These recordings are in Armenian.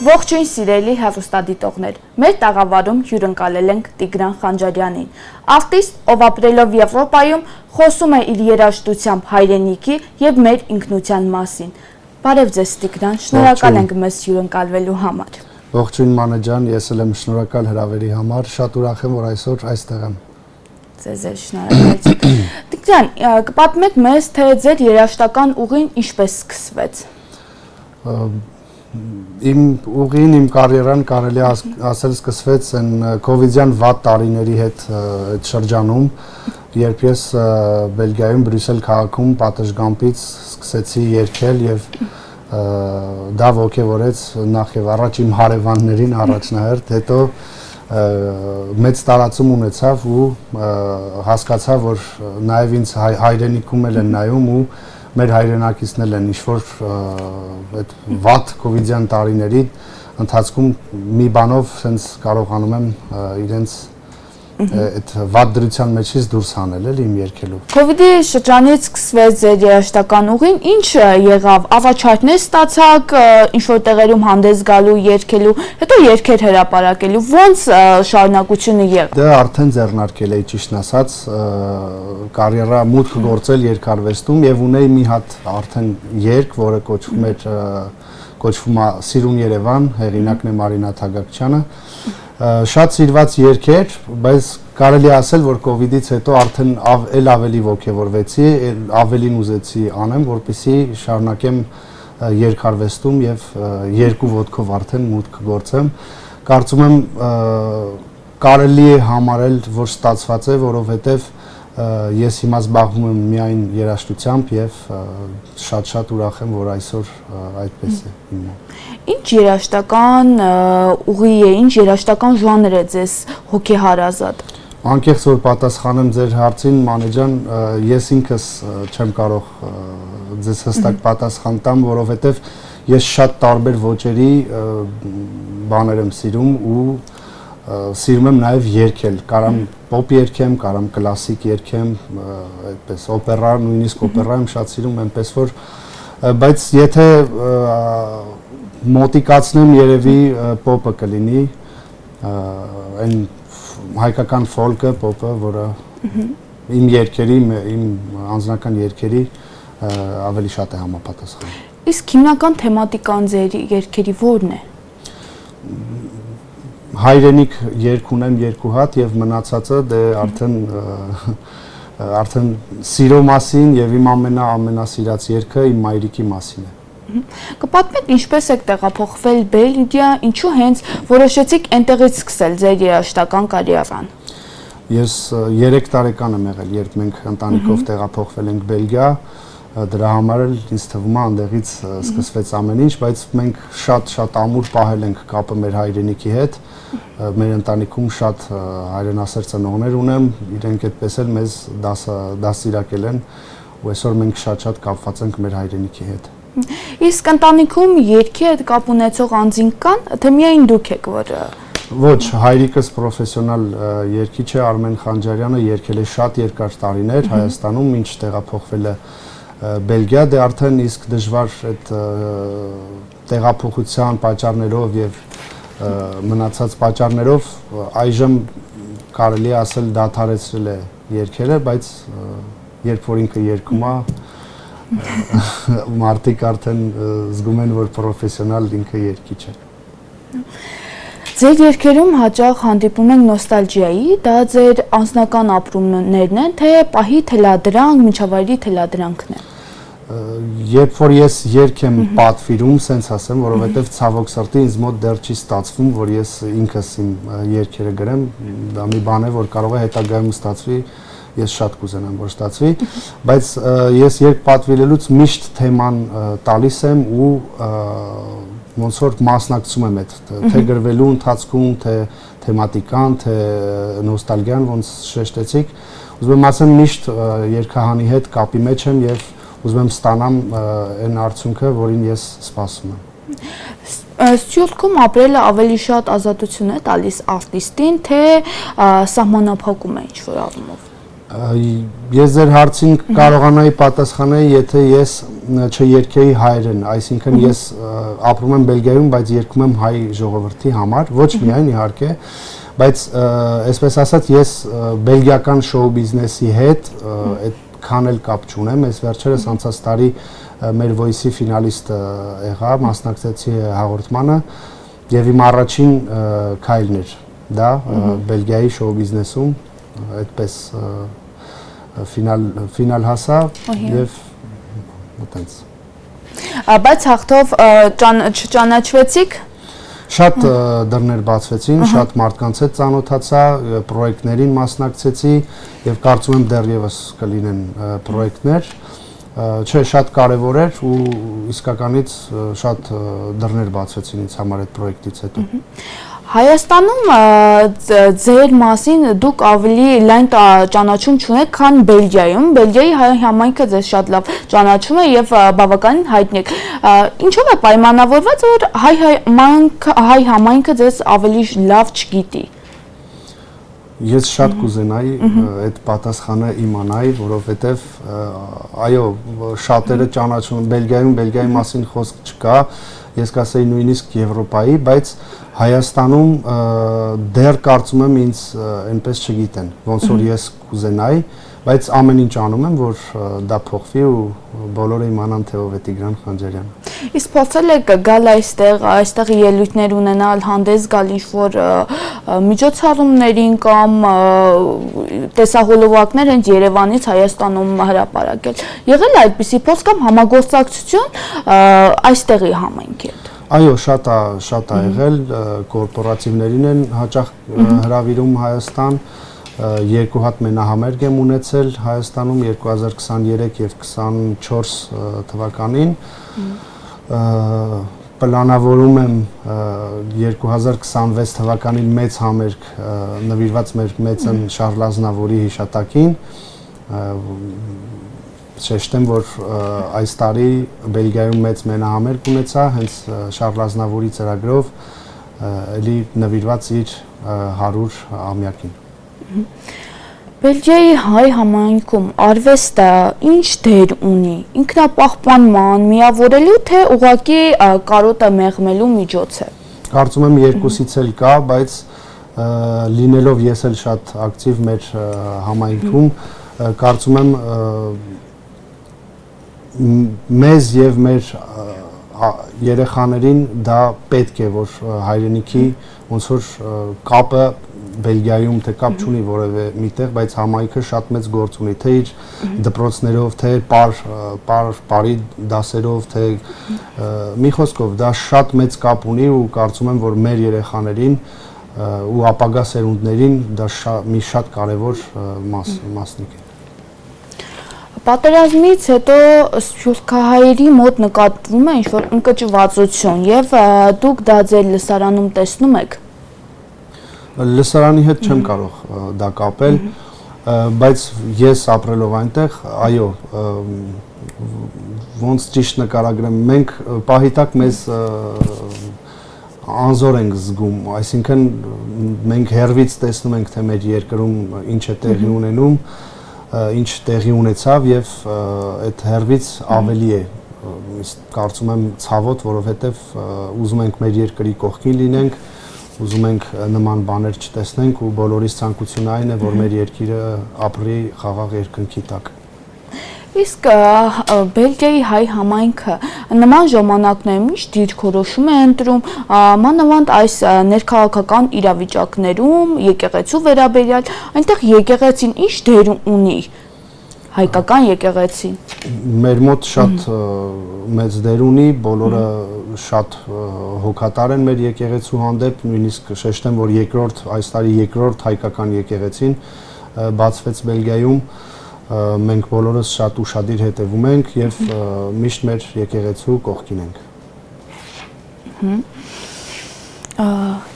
Ողջույն սիրելի հեռուստադիտողներ, մեր տաղավարում հյուրընկալել ենք Տիգրան Խանջարյանին, արտիստ, ով ապրելով Եվրոպայում խոսում է իր երաժշտությամբ հայրենիքի և մեր ինքնության մասին։ Բարև ձեզ Տիգրան, շնորհակալ ենք մեզ հյուրընկալվելու համար։ Ողջույն Մանե ջան, ես էլ եմ շնորհակալ հրավերի համար, շատ ուրախ եմ, որ այսօր այստեղ եմ։ Ձեզ էլ շնորհակալություն։ Տիգրան, կպատմեք մեզ, թե ձեր երաժշտական ուղին ինչպես սկսվեց։ Իմ ուղին, իմ կարիերան կարելի ասել սկսվեց այն կովիդյան վատ տարիների հետ այդ շրջանում, երբ ես Բելգիայում Բրյուսել քաղաքում պատշգամբից սկսեցի երգել եւ դա ոգևորեց նախ եւ առաջ իմ հարևաններին առաջնահերթ, հետո մեծ տարածում ունեցավ ու հասկացա, որ նաեւ ինձ հայրենիքում էլ են նայում ու մեր հայրենակիցն են ինչ-որ այդ վատ կովիդյան տարիների ընթացքում մի բանով սենց կարողանում եմ իրենց այդ վատ դրության մեջից դուրս հանել էլ իմ երգելով։ Կովիդի շրջանից սկսվեց ձեր երաժշտական ուղին, ինչ եղավ, առաջարկներ ստացաք, ինչ-որ տեղերում հանդես գալու, երգելու, հետո երգեր հրապարակելու, ոնց շարունակությունը եղավ։ Դա արդեն ձեռնարկել էի ճիշտն ասած, կարիերա մուտք գործել երգարվեստում եւ ունեի մի հատ արդեն երգ, որը կոչվում է Սիրուն Երևան, հեղինակն է Մարինա Թագակչյանը։ Շատ սիրված երգ էր, բայց կարելի ասել, որ կովիդից հետո արդեն էլ ավելի ոգևորվեցի, ավելին ուզեցի անեմ, որպեսզի շարունակեմ երգարվեստում եւ երկու ոտքով արդեն մուտք գործեմ։ Կարծում եմ կարելի է համարել, որ ստացված է, որովհետեւ ես հիմա զբաղվում եմ միայն երաժշտությամբ եւ շատ ուրախ եմ, որ այսօր այդպես է հիմա։ Ինչ երաժշտական ուղի է, ինչ երաժշտական ժանր է ձեզ հոգեհարազատ։ Անկեղծ որ պատասխանեմ ձեր հարցին, Մանե ջան, ես ինքս չեմ կարող ձեզ հստակ պատասխան տամ, որովհետեւ ես շատ տարբեր ոճերի բաներ եմ սիրում ու սիրում եմ նաև երգել, կարամ պոպ երգեմ, կարամ կլասիկ երգեմ, այդպես օպերա, նույնիսկ օպերա եմ շատ սիրում, այնպես որ, բայց եթե մոտիկացնեմ երևի պոպը կլինի, այն հայկական ֆոլկը, պոպը, որը իմ երգերի, իմ անձնական երգերի ավելի շատ է համապատասխանում։ Իսկ հիմնական թեմատիկան ձեր երգերի ո՞րն է։ Հայրենիք երգ ունեմ երկու հատ եւ մնացածը դե արդեն սիրո մասին եւ իմ ամենասիրած երգը իմ մայրիկի մասին է։ Կպատմեք ինչպես եք տեղափոխվել Բելգիա, ինչու հենց որոշեցիք այնտեղից սկսել ձեր երաժշտական կարիերան։ Ես 3 տարեկան եմ եղել, երբ մենք ընտանիքով տեղափոխվել ենք Բելգիա, դրա համար էլ ինձ թվում է այնտեղից սկսվեց ամեն ինչ, բայց մենք շատ ամուր պահել ենք կապը մեր հայրենիքի հետ, մեր ընտանիքում շատ հայրենասեր ծնողներ ունեմ, իրենք այդպես էլ մեզ դասիրակել են ու այսօր մենք շատ կապված ենք մեր հայրենիքի հետ։ Իսկ ընտանիքում երգի հետ կապ ունեցող անձինք կան, թե միայն դուք եք, որ Ոչ, հայրիկս պրոֆեսիոնալ երգիչ է Արմեն Խանջարյանը, երգել է շատ երկար տարիներ Հայաստանում, մինչ տեղափոխվել է Բելգիա, դե արդեն իսկ դժվար այդ տեղափոխության պատճառներով եւ մնացած պատճառներով այժմ կարելի է ասել դադարեցրել է երգերը, բայց երբ որ ինքը երգում է մարդիկ արդեն զգում են, որ պրոֆեսիոնալ ինքը երգիչ է։ Ձեր երգերում հաճախ հանդիպում ենք նոստալգիայի, դա ձեր անձնական ապրումներն են, թե պահի թելադրանք, միջավայրի թելադրանքն է։ Երբ որ ես երգ եմ պատվիրում, սենց ասեմ, որովհետև ցավոք սրտի ինձ մոտ դեռ չի ստացվում, որ ես ինքս իմ երգերը գրեմ, դա մի բան է, որ կարող է հետագայում ստացվի, ես շատ կուզենամ, որ ստացվի, բայց ես երգ պատվիրելուց միշտ թեման տալիս եմ ու ոնց որ մասնակցում եմ այդ թե գրվելու ընթացքում, թե թեմատիկան, թե նոստալգիան, ոնց շեշտեցիք, ուզում եմ ասեմ միշտ երգահանի հետ կապի մեջ եմ եւ ուզում եմ ստանամ այն արդյունքը, որին ես սպասում եմ։ Սյուրքում ապրելը ավելի շատ ազատություն է տալիս արտիստին, թե սահմանափակում է ինչ-որ առումով։ Ես ձեր հարցին կարողանայի պատասխանել, եթե ես չերկեի հայերեն, այսինքն ես ապրում եմ Բելգիայում, բայց երգում եմ հայ ժողովրդի համար, ոչ միայն իհարկե, բայց այսպես ասած ես բելգիական շոու բիզնեսի հետ այդքան էլ կապ չունեմ, ես վերջերս անցած տարի մեր Voice-ի ֆինալիստը եղա, մասնակցեցի հաղորդմանը եւ իմ առաջին քայլն էր դա Բելգիայի շոու բիզնեսում, այդպես ֆինալ հասա եւ այտենց։ Բայց հաղթով չճանաչվեցիք։ Շատ դռներ բացվեցին, շատ մարդկանց հետ ծանոթացա, պրոյեկտներին մասնակցեցի եւ կարծում եմ դեռևս կլինեն պրոյեկտներ, չէ, շատ կարեւոր էր ու իսկականից շատ դռներ բացվեցին ինձ համար այդ պրոյեկտից հետո։ Հայաստանում ձեր մասին դուք ավելի լայն ճանաչում չունեք, քան Բելգիայում։ Բելգիայի հայ համայնքը ձեզ շատ լավ ճանաչում է եւ բավականին հայտնի եք։ Ինչով է պայմանավորված, որ հայ համայնքը ձեզ ավելի լավ չգիտի։ Ես շատ կուզենայի այդ պատասխանը իմանայի, որովհետեւ այո, շատերը ճանաչում են Բելգիայի մասին խոսք չկա, ես կասեի նույնիսկ Եվրոպայի, բայց Հայաստանում դեռ կարծում եմ ինձ այնպես չգիտեն, ոնց որ ես կուզենայի, բայց ամեն ինչ անում եմ, որ դա փոխվի ու բոլորը իմանան թե ով է Տիգրան Խանջարյանը։ Իսկ փորձել եք գալ այստեղ ելույթներ ունենալ, հանդես գալ ինչ-որ միջոցառումներին կամ տեսահոլովակներ հենց Երևանից Հայաստանում հրապարակել։ Եղել է այդպիսի փորձ կամ համագործակցություն այստեղի համայնքի հետ։ Այո, շատ է եղել, կորպորատիվներին են հաճախ հրավիրում Հայաստան, երկու հատ մենահամերգ եմ ունեցել Հայաստանում 2023 եւ 24 թվականին, պլանավորում եմ 2026 թվականին մեծ համերգ նվիրված մեր մեծն Շարլ Ազնավուրի հիշատակին, շեշտեմ, որ այս տարի Բելգիայում մեծ մենահամերգ ունեցա, հենց Շարլ Ազնավուրի ծրագրով էլի նվիրված իր 100 ամյակին։ Բելգիայի հայ համայնքում արվեստը ինչ դեր ունի, ինքնապահպանման, միավորելու, թե ուղղակի կարոտը մեղմելու միջոց է։ Կարծում եմ երկուսից էլ կա, բայց լինելով ես էլ շատ ակտիվ մեր համայնքում, կարծում եմ մեզ եւ մեր երեխաներին դա պետք է, որ հայրենիքի ոնց որ կապը Բելգիայում թե կապ չունի որևէ միտեղ, բայց համայնքը շատ մեծ գործ ունի, թե իր դպրոցներով, թե բարի դասերով, թե մի խոսքով դա շատ մեծ կապ ունի ու կարծում եմ, որ մեր երեխաներին ու ապագա սերունդներին դա մի շատ կարևոր մասնիկ է։ Պատերազմից հետո սփյուռքահայերի մոտ նկատվում է ինչ-որ ընկճվածություն եւ դուք դա ձեր լսարանում տեսնում եք։ Լսարանի հետ չեմ կարող դա կապել, բայց ես ապրելով այնտեղ, այո, ոնց ճիշտ նկարագրեմ, մենք պահիտակ մեզ անզոր ենք զգում, այսինքն մենք հեռվից տեսնում ենք, թե մեր երկրում ինչ է տեղի ունենում, ինչ տեղի ունեցավ եւ այդ հերվից ավելի է կարծում եմ ցավոտ, որովհետեւ ուզում ենք մեր երկրի կողքին լինենք, ուզում ենք նման բաներ չտեսնենք ու բոլորիս ցանկությունը այն է, որ մեր երկիրը ապրի խաղաղ երկնքի տակ։ Իսկ Բելգիայի հայ համայնքը նման ժամանակներում ինչ դիրքորոշում է ընտրում, մանավանդ այս ներքաղաքական իրավիճակներում եկեղեցու վերաբերյալ, այնտեղ եկեղեցին ինչ դեր ունի, հայկական եկեղեցին։ Մեր մոտ շատ մեծ դեր ունի, բոլորը շատ հոգատար են մեր եկեղեցու հանդեպ, նույնիսկ շեշտեմ, որ այս տարի երկրորդ հայկական եկեղեցին բացվեց Բելգիայում, մենք բոլորս շատ ուշադիր հետևում ենք եւ միշտ մեր եկեղեցու կողքին ենք։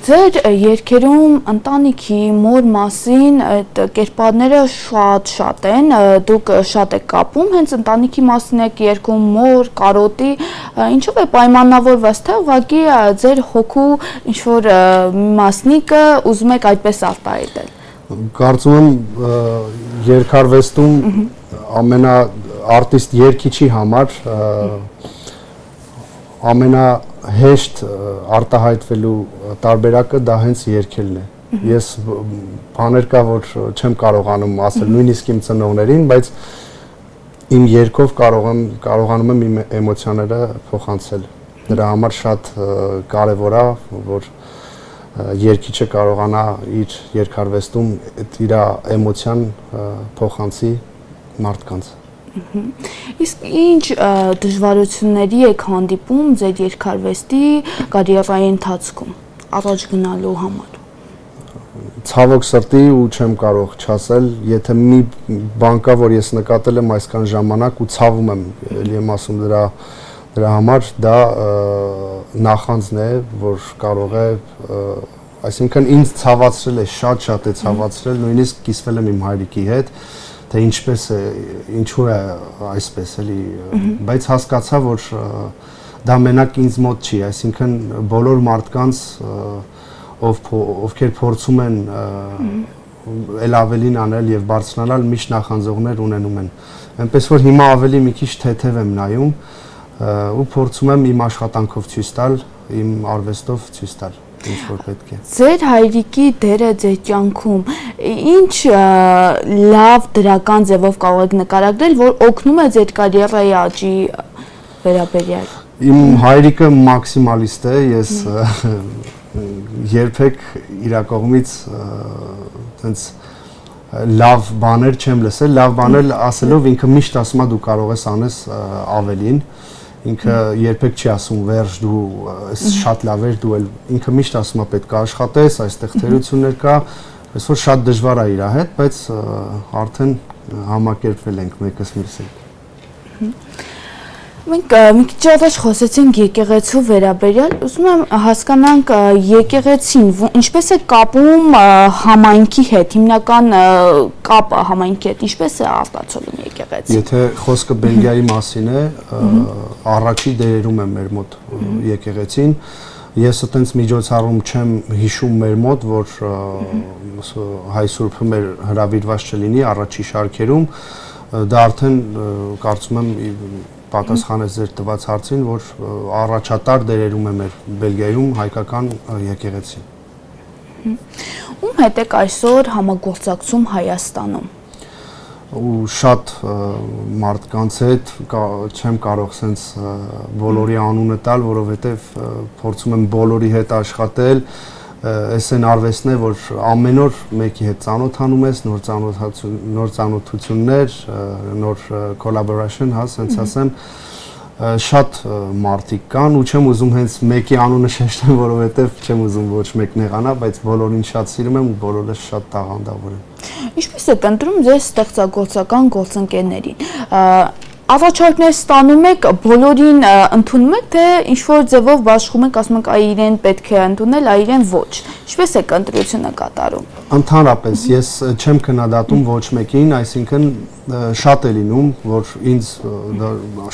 Ձեր երգերում ընտանիքի մոր մասին այդ կերպարները շատ են, դուք շատ եք կապում, հենց ընտանիքի մասին եք երգում, մոր, կարոտի, ինչով է պայմանավորված, թե ուղղակի ձեր հոգու ինչ-որ մասնիկը ուզում եք այդպես արտահայտել։ Կարծում եմ երկարվեստում արտիստ երգիչի համար ամենահեշտ արտահայտվելու տարբերակը դա հենց երգելն է։ Ես բաներ կա, որ չեմ կարողանում ասել նույնիսկ իմ ծնողներին, բայց իմ երգով կարողանում եմ իմ էմոցիաները փոխանցել։ Դրա համար շատ կարևոր է, որ երգիչը կարողանա իր երգարվեստում իր էմոցիան փոխանցի մարդկանց։ Իսկ ինչ դժվարությունների եք հանդիպում ձեր երգարվեստի կարիերայի ընթացքում առաջ գնալու համար։ Ցավոք սրտի ու չեմ կարող չասել, եթե մի բան կա, որ ես նկատել եմ այսքան ժամանակ ու ցավում եմ, ելի եմ ասում դրա համար, դա նախանձն է, որ կարող է, այսինքն ինձ ցավացրել է, շատ է ցավացրել, նույնիսկ կիսվել եմ իմ հայրիկի հետ, թե ինչպես է, ինչու է այսպես էլի, բայց հասկացա, որ դա մենակ ինձ մոտ չի, այսինքն բոլոր մարդկանց ովքեր փորձում են էլ ավելին անել եւ բարձրանալ միշտ նախանձողներ ունենում են։ Այնպես որ հիմա ավելի մի քիչ թեթև եմ նայում ու փորձում եմ իմ աշխատանքով ցույց տալ, իմ արվեստով ցույց տալ, ինչ որ պետք է։ Ձեր հայրիկի դերը ձեր կյանքում ինչ լավ դրական ձևով կարող եք նկարագրել, որ օգնում է ձեր կարիերայի աճի վերաբերյալ։ Իմ հայրիկը մաքսիմալիստ է, ես երբեք իր կողմից այնց լավ բաներ չեմ լսել, լավ բաներ ասելով ինքը միշտ ասում է դու կարող ես անես ավելին, ինքը երբեք չի ասում վերջ դու շատ լավ էր դու էլ, ինքը միշտ ասում է պետք է աշխատես, այստեղ թերություններ կա, այսօր շատ դժվար է իր հետ, բայց արդեն համակերպվել ենք մեկս մյուսի հետ։ Մենք մի քիչ առաջ խոսեցինք եկեղեցու վերաբերյալ, ուզում եմ հասկանանք եկեղեցին ինչպես է կապում համայնքի հետ, հիմնական կապը համայնքի հետ, ինչպես է արտացոլում եկեղեցին։ Եթե խոսքը Բելգիայի մասին է, առաջի դերերում է մեր մոտ եկեղեցին, ես այտենց միջոցառում չեմ հիշում մեր մոտ, որ հայ սուրբը մեր հրավիրված չլինի առաջի շարքերում, դա արդեն կարծում եմ պատասխանեց ձեր տված հարցին, որ առաջատար դերերում է մեր Բելգիայում հայկական եկեղեցին։ Ում հետ եք այսօր համագործակցում Հայաստանում։ Ու շատ մարդկանց հետ չեմ կարող սենց բոլորի անունը տալ, որովհետև փորձում եմ բոլորի հետ աշխատել, այս են արվեստն է, որ ամեն օր մեկի հետ ծանոթանում ես, նոր ծանոթություններ, նոր collaboration, հա, սենց ասեմ, շատ մարդիկ կան ու չեմ ուզում հենց մեկի անունը շեշտեմ, որովհետև չեմ ուզում ոչ մեկ նեղանա, բայց բոլորին շատ սիրում եմ ու բոլորը շատ տաղանդավոր են։ Ինչպես եք ընտրում ձեր ստեղծագործական գործընկերներին։ Առաջարկներ ստանում եք, բոլորին ընդունում եք, թե ինչ-որ ձևով բաշխում եք, ասում եք, այ իրեն պետք է ընդունել, այ իրեն ոչ։ Ինչպես եք ընտրությունը կատարում։ Ընդհանրապես ես չեմ քննադատում ոչ մեկին, այսինքն շատ է լինում, որ ինձ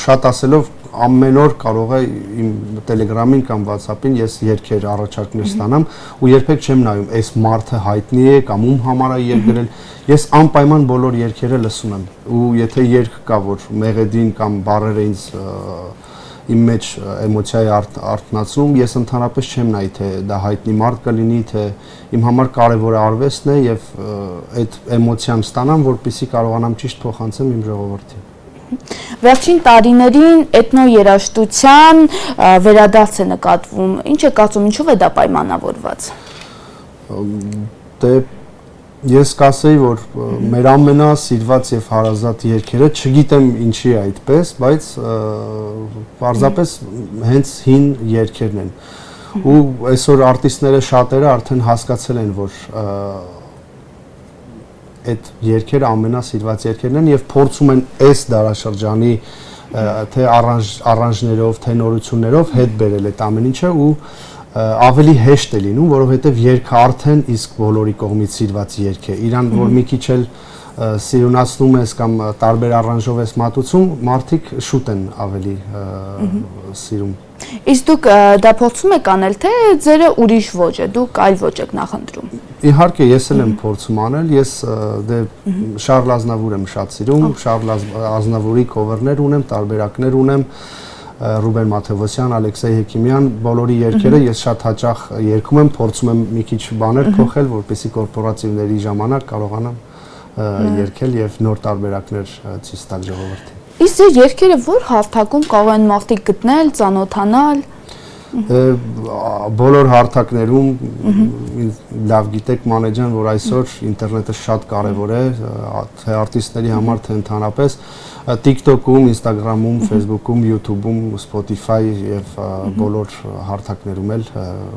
շատ ասելով ամեն օր կարող է իմ Telegram-ին կամ WhatsApp-ին ես երգեր առաջարկներ ստանամ ու երբեք չեմ նայում, այս մարդը հայտնի է կամ ում համար է երգ գրել, ես անպայման բոլոր երգերը լսում եմ ու եթե երգ կա, որ մեղեդին կամ բառերը ինձ իմ մեջ էմոցիայի արթնացնում, ես ընդհանրապես չեմ նայի, թե դա հայտնի մարդ կլինի, թե իմ համար կարևոր արվեստն է եւ այդ էմոցիան ստանամ, որպեսզի կարողանամ ճիշտ փոխանցեմ իմ ժողովրդին։ Վերջին տարիներին էթնոերաժշտության վերադարձ է նկատվում։ Ինչ է կարծում, ինչով է դա պայմանավորված։ Դե ես կասեի, որ մեր ամենասիրված եւ հարազատ երգերը, չգիտեմ ինչի է այդպես, բայց պարզապես հենց հին երգերն են։ Ու այսօր արտիստները շատերը արդեն հասկացել են, որ այդ երգերը ամենասիրված երգերն են եւ փորձում են այս դարաշրջանի թե առանջներով, թե նորություններով հետ բերել այդ ամեն ինչը ու ավելի հեշտ է լինում, որովհետեւ երգը արդեն իսկ բոլորի կողմից սիրված երգ է։ Իրան որ մի քիչ էլ սիրունացնում ես կամ տարբեր առանժով ես մատուցում, մարդիկ շուտ են ավելի սիրում։ Իսկ դուք դա փորձում եք անել, թե ձերը ուրիշ ոճ է, դուք այլ ոճ եք նախընտրում։ Իհարկե, ես էլ եմ փորձում անել, ես դե Շարլ Ազնավուր եմ շատ սիրում, Շարլ Ազնավուրի կովերներ ունեմ, տարբերակներ ունեմ, Ռուբեն Մաթևոսյան, Ալեքսեյ Հեքիմյան, բոլորի երգերը ես շատ հաճախ երգում եմ, փորձում եմ մի քիչ բաներ փոխել, որպեսզի կորպորատիվների ժամանակ կարողանամ երգել եւ նոր տարբերակներ ցույց տալ ժողովրդին։ Իսկ ձեր երգերը որ հարթակում կարող են մարդիկ գտնել, ծանոթանալ։ Բոլոր հարթակներում լավ գիտեք մանեջան, որ այսօր ինտերնետը շատ կարևոր է, թե արտիստների համար, թե ընդհանրապես TikTok-ում, Instagram-ում, Facebook-ում, YouTube-ում, Spotify եւ բոլոր հարթակներում էլ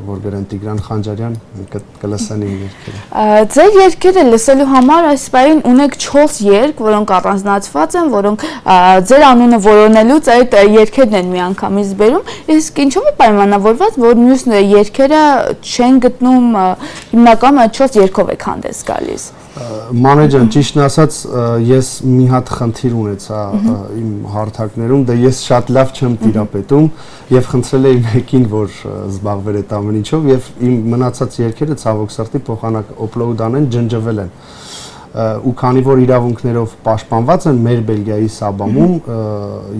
որ գրեն Տիգրան Խանջարյան կլսեն իմ երգերը։ Ձեր երգերը լսելու համար այս պահին ունեք 4 երգ, որոնք առանձնացված են, որոնք ձեր անունը որոնելուց այդ երգերն են միանգամից բերում, իսկ ինչու՞ է պայմանավորված, որ մյուս երգերը չեն գտնում, հիմնականում այդ 4 երգով եք հանդես գալիս։ Մանեջան, ճիշտն ասած, ես մի հատ խնդիր ունեցա իմ հարթակներում, դե ես շատ լավ չեմ տիրապետում եւ խնդրել էի մեկին, որ զբաղվեր այդ ամեն ինչով եւ իմ մնացած երգերը ցավոք սրտի փոխանակ upload անեն, ջնջվել են։ Ու քանի որ իրավունքներով պաշտպանված են մեր Բելգիայի Սաբամում,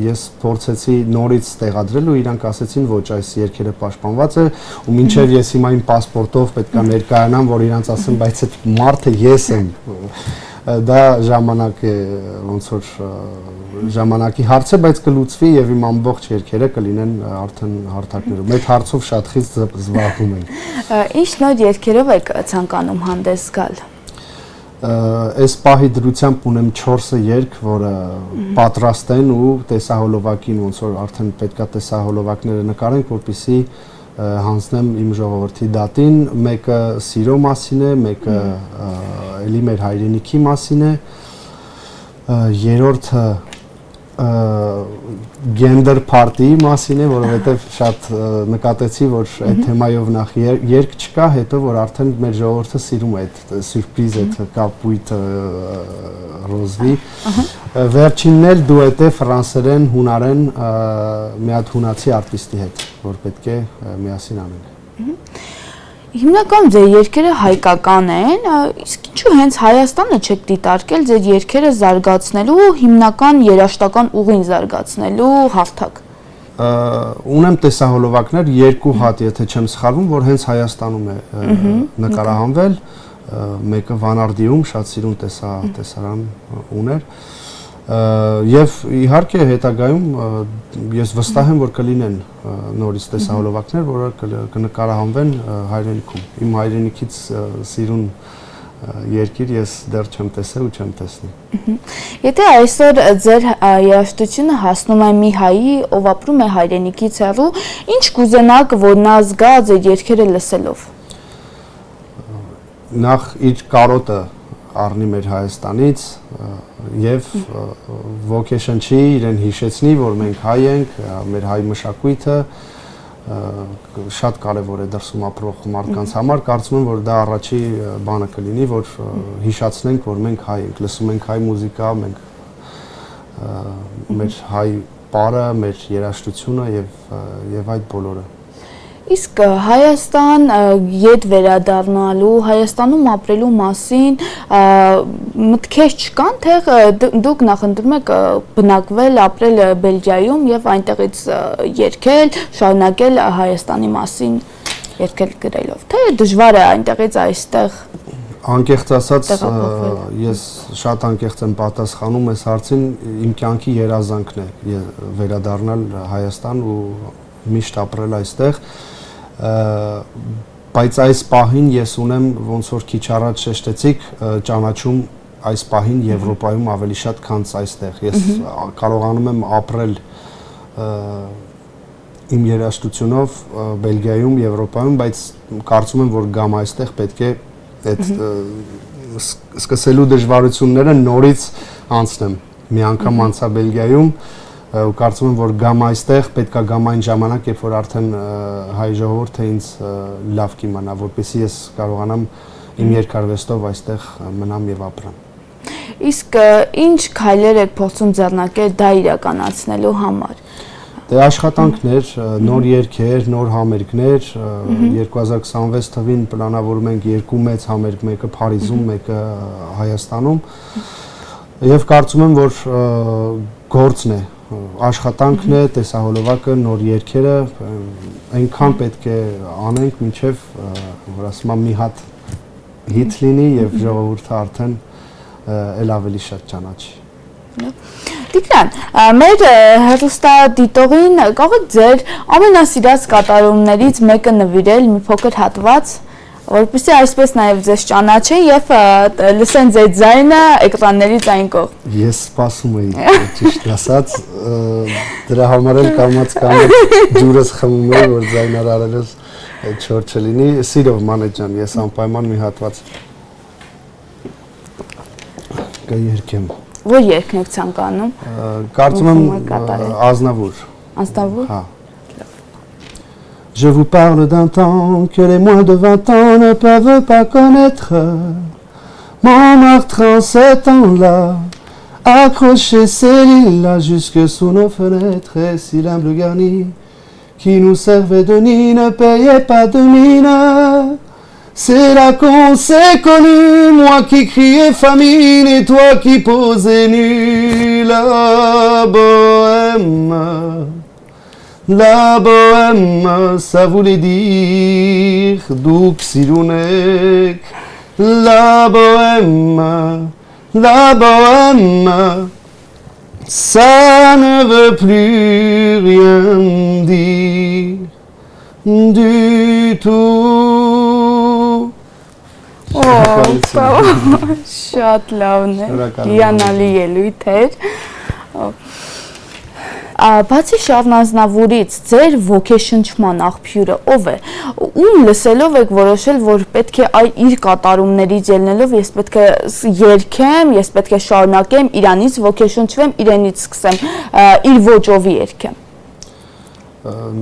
ես փորձեցի նորից տեղադրել ու իրանք ասեցին ոչ, այս երգերը պաշտպանված է ու մինչև ես հիմա իմ պասպորտով պետք է ներկայանամ, որ իրանք ասեն, բայց այդ մարդը ես եմ։ Դա ժամանակ է, ոնց որ ժամանակի հարց է, բայց կլուծվի եւ իմ ամբողջ երգերը կլինեն արդեն հարթակներում։ Այդ հարցով շատ խիստ զբաղվում ենք։ Ինչ նոր երգերով եք ցանկանում հանդես գալ։ Այս պահի դրությամբ ունեմ 4 երգ, որը պատրաստ են ու տեսահոլովակին ոնց որ արդեն պետքա տեսահոլովակները նկարենք, որպեսզի հանձնեմ իմ ժողովրդի դատին, մեկը սիրո մասին է, մեկը էլի մեր հայրենիքի մասին է, երրորդը գենդեր party-ի մասին է, որովհետև շատ նկատեցի, որ այդ թեմայով նախ երգ չկա, հետո որ արդեն մեր ժողովուրդը սիրում է այդ սյուրպրիզ, այդ կապույտ ռոզվի։ Վերջինն էլ դուետ է ֆրանսերեն, հունարեն, մի հատ հունացի արտիստի հետ, որ պետք է միասին անենք։ Հիմնականում ձեր երգերը հայկական են, իսկ ինչու հենց Հայաստանը չեք դիտարկել ձեր երգերը զարգացնելու, հիմնական երաժշտական ուղին զարգացնելու հարթակ։ Ունեմ տեսահոլովակներ, 2 հատ, եթե չեմ սխալվում, որ հենց Հայաստանում է նկարահանվել, մեկը Վանարդիում, շատ սիրուն տեսարան ուներ։ Եվ իհարկե հետագայում ես վստահ եմ, որ կլինեն նորից տեսահոլովակներ, որը կնկարահանվեն հայրենիքում։ Իմ հայրենիքից սիրուն երկիր ես դեռ չեմ տեսել ու չեմ տեսնի։ Եթե այսօր ձեր երաժշտությունը հասնում է մի հայի, ով ապրում է հայրենիքից հեռու, ինչ կուզենաք, որ նա զգա ձեր երգերը լսելով։ Նախ իր կարոտը առնի մեր Հայաստանից եւ ոգեշնչի իրեն հիշեցնի, որ մենք հայ ենք, մեր հայ մշակույթը շատ կարեւոր է դրսում ապրող մարդկանց համար, կարծում եմ, որ դա առաջի բանը կլինի, որ հիշացնենք, որ մենք հայ ենք, լսում ենք հայ մուզիկա, մենք մեր հայ պարը, մեր երաժշտությունը եւ այդ բոլորը։ Իսկ Հայաստան ետ վերադառնալու, Հայաստանում ապրելու մասին մտքեր չկան, թե դուք նախընտրում եք բնակվել, ապրել Բելգիայում եւ այնտեղից երգել, շարունակել Հայաստանի մասին երգել գրելով, թե դժվար է այնտեղից այստեղ։ Անկեղծ ասած, ես շատ անկեղծ եմ պատասխանում այս հարցին, իմ կյանքի երազանքն է վերադառնալ Հայաստան ու միշտ ապրել այստեղ։ Բայց այս պահին ես ունեմ, ոնց որ քիչ առաջ շեշտեցիք, ճանաչում այս պահին Եվրոպայում ավելի շատ, քան այստեղ։ Ես կարողանում եմ ապրել իմ երաժշտությունով Բելգիայում, Եվրոպայում, բայց կարծում եմ, որ գամ այստեղ պետք է այդ սկսելու դժվարությունները նորից անցնեմ։ Մի անգամ անցա Բելգիայում ու կարծում եմ, որ գամ այստեղ պետքա գամ այն ժամանակ, երբ որ արդեն հայ ժողովուրդը ինձ լավ կիմանա, որպեսզի ես կարողանամ իմ երկարվեստով այստեղ մնամ եւ ապրեմ։ Իսկ ինչ քայլեր եք փորձում ձեռնարկել դա իրականացնելու համար։ Դե աշխատանքներ, նոր երգեր, նոր համերգներ, 2026 թվին պլանավորում ենք 2 մեծ համերգ, մեկը Փարիզում, մեկը Հայաստանում։ Եվ կարծում եմ, որ գործն է, աշխատանքն է, տեսահոլովակը, նոր երգերը, այնքան պետք է անենք, մինչև որ ասում եմ մի հատ հիթ լինի եւ ժողովուրդը արդեն էլ ավելի շատ ճանաչի։ Տիգրան, մեր հեռուստադիտողին կարող եք ձեր ամենասիրած կատարումներից մեկը նվիրել մի փոքր հատված, որպեսզի այսպես նաև ձեզ ճանաչեն եւ լսեն ձեր ձայնը էկրաններից այն կողմ։ Ես սպասում էի, ճիշտ ասած, դրա համար էլ կամած ջուրս խմում եմ, որ ձայնարարելս չոր չլինի։ Սիրով Մանեջ ջան, ես անպայման մի հատված կերկեմ։ Որ երգն եք ցանկանում։ Կարծում եմ Ազնավուր։ Ազնավուր։ Հա։ Je vous parle d'un temps que les moins de 20 ans ne peuvent pas connaître. Montmartre en ces temps-là, accroché ses lilas jusque sous nos fenêtres, et si l'humble garni qui nous servait de nid ne payait pas de mine. C'est là qu'on s'est connus, moi qui criais famine et toi qui posais nu. La bohème, ça voulait dire Duxilunek. La bohème, ça ne veut plus rien dire du tout. Շատ լավն է, հիանալի ելույթ էր։ Բացի Շառլ Ազնավուրից ձեր ոգեշնչման աղբյուրը ով է։ Ում լսելով եք որոշել, որ պետք է իր կատարումներից ելնելով ես պետք է երգեմ, ես պետք է շարունակեմ, իրանից ոգեշնչվեմ, իրենից սկսեմ իր ոճով երգեմ։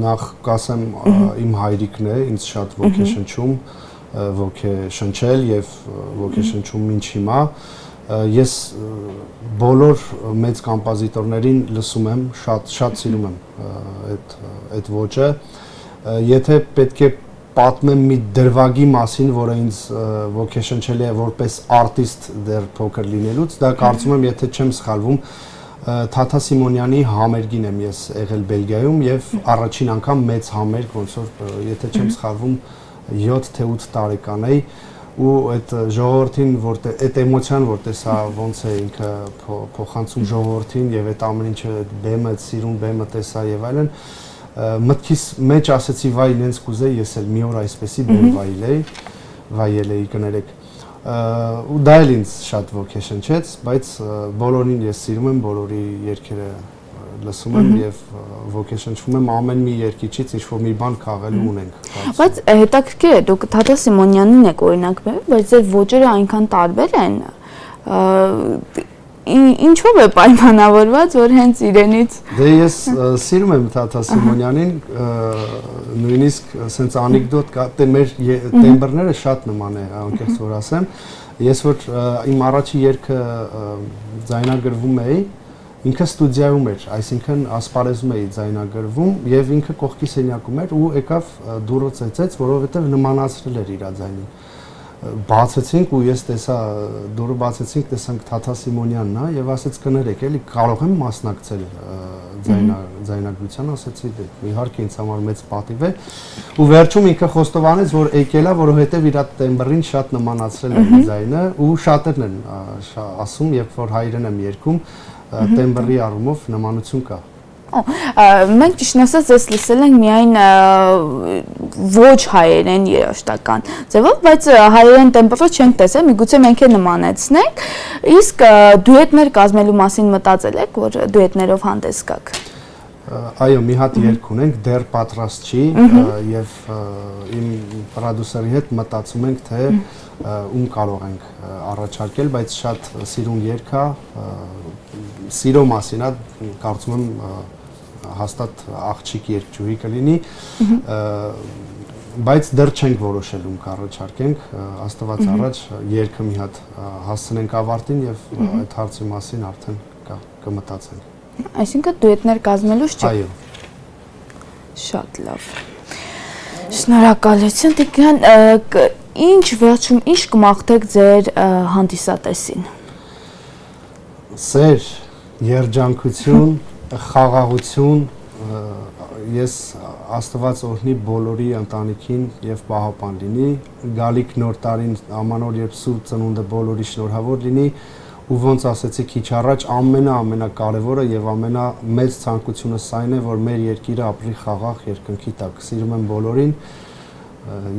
Նախ կասեմ իմ հայրիկն է, ինձ շատ ոգեշնչում, ոգեշնչել եւ ոգեշնչում մինչ հիմա։ Ես բոլոր մեծ կոմպոզիտորներին լսում եմ, շատ սիրում եմ այդ ոճը։ Եթե պետք է պատմեմ մի դրվագի մասին, որը ինձ ոգեշնչել է որպես արտիստ դեռ փոքր լինելուց, դա կարծում եմ, եթե չեմ սխալվում, Թաթա Սիմոնյանի համերգին եմ ես եղել Բելգիայում եւ առաջին անգամ մեծ համերգ, ոնց որ եթե չեմ սխալվում 7 թե 8 տարեկան էի ու այդ ժողովրդին, այդ էմոցիան, որ տեսա ոնց է ինքը փոխանցում ժողովրդին եւ այդ ամեն ինչը բեմը սիրուն բեմը տեսա եւ այլն, մտքիս մեջ ասեցի վայ ինձ կուզեի ես էլ մի օր այսպեսի բեմ վայել էի կներեք։ Ու դա էլ ինձ շատ ոգեշնչեց, բայց բոլորին ես սիրում եմ, բոլորի երգերը լսում եմ եւ ոգեշնչվում եմ ամեն մի երգիչից ինչ որ մի բան քաղելու ունենք։ Բայց հետաքրքիր է, դուք Թաթա Սիմոնյանին եք օրինակ բերում, բայց ձեր ոճերը այնքան տարբեր են։ Ինչով է պայմանավորված, որ հենց իրենից։ Դե ես սիրում եմ Թաթա Սիմոնյանին, նույնիսկ ասենց անեկդոտ կա, դե մեր տեմբրները շատ նման է, անկեղծ որ ասեմ։ Ես որ իմ առաջի երգը ձայնագրվում էի, ինքը ստուդիայում էր, այսինքն ասպարեզում էի ձայնագրվում եւ ինքը կողքի սենյակում էր ու եկավ դուրը ծեծեց, որովհետեւ նմանացրել էր իր ձայնին։ Բացեցինք ու ես տեսա դուրը բացեցինք, տեսանք Թաթա Սիմոնյանն է եւ ասեց կներեք, էլի կարող եմ մասնակցել ձայնագրության, ասեցի դե իհարկե ինձ համար մեծ պատիվ է ու վերջում ինքը խոստովանեց, որ եկել է, որովհետեւ իր տեմբրին շատ նմանացրել է ձայնը ու շատերն են ասում, երբ որ հայերեն եմ երգում տեմբրի առումով նմանություն կա։ Մենք ճիշտ ասած ես լսել ենք միայն ոչ հայերեն երաժշտական ձևով, բայց հայերեն տեմբրը չենք տեսել, միգուցե մենք է նմանեցնենք, իսկ դուետներ կազմելու մասին մտածել եք, որ դուետներով հանդես գաք։ Այո, մի հատ երգ ունենք, դեռ պատրաստ չի եւ իմ պրոդյուսերի հետ մտածում ենք, թե ում կարող ենք առաջարկել, բայց շատ սիրուն երգ է, սիրո մասին է, կարծում եմ հաստատ աղջիկ երգչուհի կլինի, բայց դեռ չենք որոշել ում կառաջարկենք, Աստված առաջ երգը մի հատ հասցնենք ավարտին եւ այդ հարցի մասին արդեն կմտածենք։ Այսինքն դուետներ կազմելուց չէ։ Այո։ Շատ լավ։ Շնորհակալություն Տիգրան, ինչ վերջում ինչ կմաղթեք ձեր հանդիսատեսին։ Սեր, երջանկություն, խաղաղություն, ես Աստված օրհնի բոլորի ընտանիքին եւ պահապան լինի, գալիք նոր տարին ամանոր երբ սուրբ ծնունդը բոլորի շնորհավոր լինի, ու ոնց ասեցի քիչ առաջ ամենակարևորը եւ ամենամեծ ցանկությունը սայն է, որ մեր երկիրը ապրի խաղաղ երկնքի տակ։ Սիրում եմ բոլորին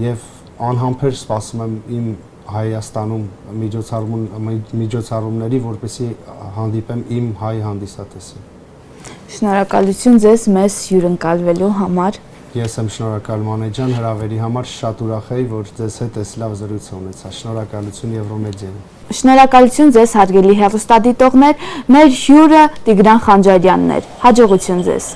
եւ անհամբեր սպասում եմ իմ Հայաստանում միջոցառումների, որպեսզի հանդիպեմ իմ հայ հանդիսատեսին։ Շնորհակալություն ձեզ մեզ հյուրընկալվելու համար։ Ես եմ շնորհակալ Մանե ջան հրավերի համար, շատ ուրախ եի, որ ձեզ հետ այս լավ զրույցը ունեցա։ Շնորհակալություն Եվրոմեդիային։ Շնորհակալություն ձեզ հարգելի հեռուստադիտողներ, մեր հյուրը Տիգրան Խանջարյանն էր։ Հաջողություն ձեզ։